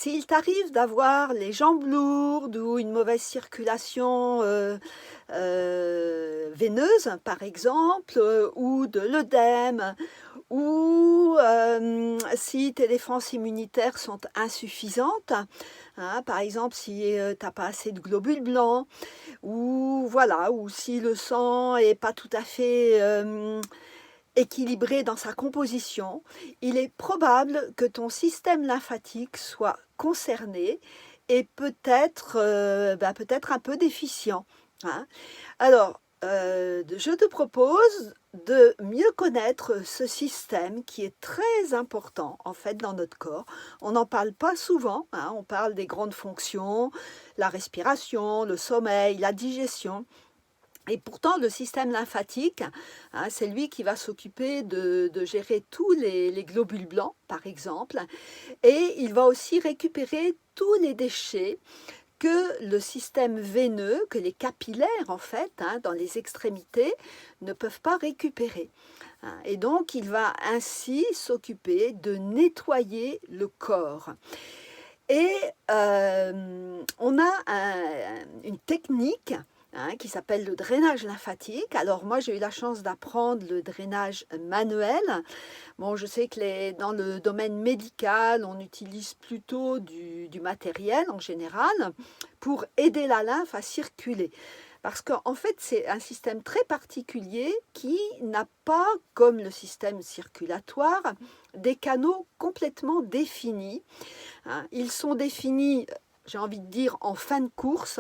S'il t'arrive d'avoir les jambes lourdes ou une mauvaise circulation veineuse, par exemple, ou de l'œdème, ou si tes défenses immunitaires sont insuffisantes, hein, par exemple si tu n'as pas assez de globules blancs, ou voilà, ou si le sang est pas tout à fait équilibré dans sa composition, il est probable que ton système lymphatique soit concerné et peut-être peut-être un peu déficient, hein. Alors, je te propose de mieux connaître ce système qui est très important en fait dans notre corps. On n'en parle pas souvent, hein, on parle des grandes fonctions, la respiration, le sommeil, la digestion. Et pourtant, le système lymphatique, hein, c'est lui qui va s'occuper de gérer tous les globules blancs, par exemple, et il va aussi récupérer tous les déchets que le système veineux, que les capillaires, en fait, hein, dans les extrémités, ne peuvent pas récupérer, hein. Et donc, il va ainsi s'occuper de nettoyer le corps. Et on a une technique, hein, qui s'appelle le drainage lymphatique. Alors moi, j'ai eu la chance d'apprendre le drainage manuel. Bon, je sais que dans le domaine médical, on utilise plutôt du matériel en général pour aider la lymphe à circuler. Parce qu'en fait, c'est un système très particulier qui n'a pas, comme le système circulatoire, des canaux complètement définis, hein. Ils sont définis, j'ai envie de dire, en fin de course,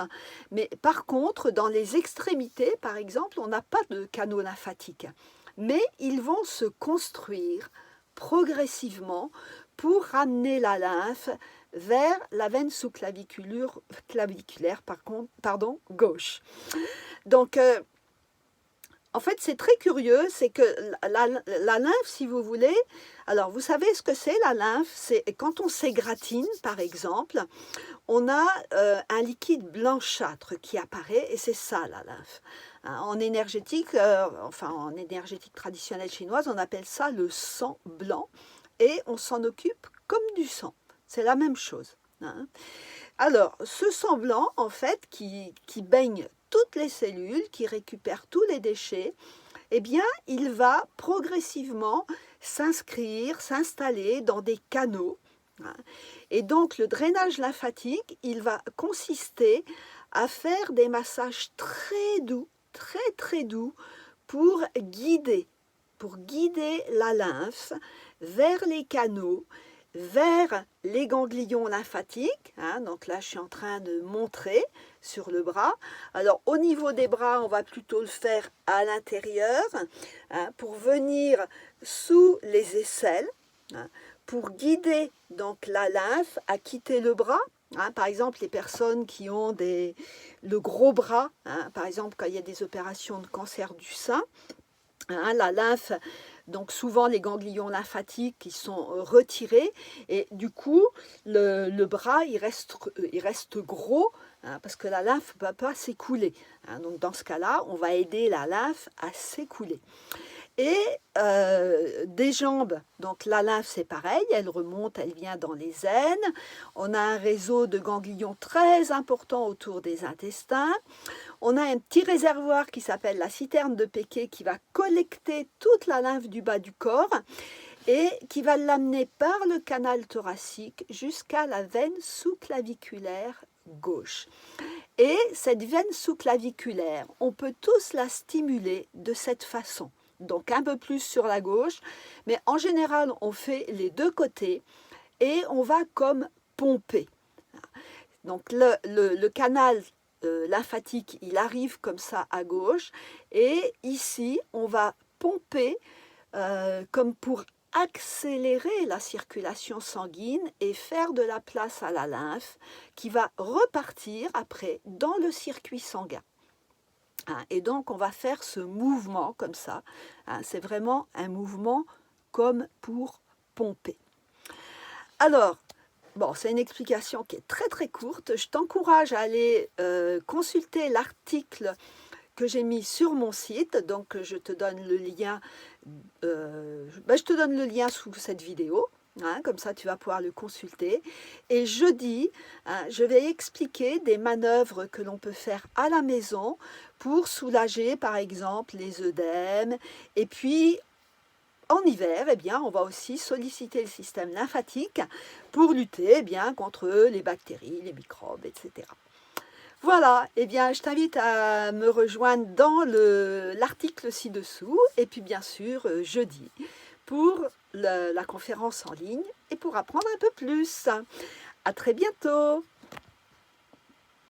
mais par contre, dans les extrémités, par exemple, on n'a pas de canaux lymphatiques. Mais ils vont se construire progressivement pour ramener la lymphe vers la veine sous-claviculaire gauche. Donc, en fait, c'est très curieux, c'est que la lymphe, si vous voulez, alors vous savez ce que c'est la lymphe, c'est quand on s'égratine, par exemple, on a un liquide blanchâtre qui apparaît et c'est ça la lymphe. Hein, en énergétique, en énergétique traditionnelle chinoise, on appelle ça le sang blanc et on s'en occupe comme du sang. C'est la même chose, hein. Alors, ce sang blanc, en fait, qui baigne toutes les cellules, qui récupère tous les déchets, eh bien, il va progressivement s'installer dans des canaux, hein. Et donc, le drainage lymphatique, il va consister à faire des massages très doux, très très doux, pour guider la lymphe vers les canaux, vers les ganglions lymphatiques, hein. Donc là, je suis en train de montrer sur le bras. Alors, au niveau des bras, on va plutôt le faire à l'intérieur, hein, pour venir sous les aisselles, hein, pour guider donc la lymphe à quitter le bras. Hein, par exemple, les personnes qui ont le gros bras, hein, par exemple, quand il y a des opérations de cancer du sein, hein, la lymphe, donc souvent les ganglions lymphatiques qui sont retirés et du coup le bras il reste gros, hein, parce que la lymphe ne va pas s'écouler, hein. Donc dans ce cas-là, on va aider la lymphe à s'écouler. Et des jambes, donc la lymphe c'est pareil, elle remonte, elle vient dans les aines. On a un réseau de ganglions très important autour des intestins. On a un petit réservoir qui s'appelle la citerne de Péquet qui va collecter toute la lymphe du bas du corps et qui va l'amener par le canal thoracique jusqu'à la veine sous-claviculaire gauche. Et cette veine sous-claviculaire, on peut tous la stimuler de cette façon. Donc un peu plus sur la gauche, mais en général, on fait les deux côtés et on va comme pomper. Donc le canal lymphatique, il arrive comme ça à gauche et ici, on va pomper comme pour accélérer la circulation sanguine et faire de la place à la lymphe qui va repartir après dans le circuit sanguin. Hein, et donc, on va faire ce mouvement comme ça. Hein, c'est vraiment un mouvement comme pour pomper. Alors, bon, c'est une explication qui est très très courte. Je t'encourage à aller consulter l'article que j'ai mis sur mon site. Donc, je te donne le lien sous cette vidéo. hein, comme ça tu vas pouvoir le consulter. Et jeudi, hein, je vais expliquer des manœuvres que l'on peut faire à la maison pour soulager par exemple les œdèmes. Et puis en hiver, eh bien, on va aussi solliciter le système lymphatique pour lutter contre les bactéries, les microbes, etc. Voilà, eh bien, je t'invite à me rejoindre dans l'article ci-dessous et puis bien sûr jeudi pour la conférence en ligne et pour apprendre un peu plus. À très bientôt.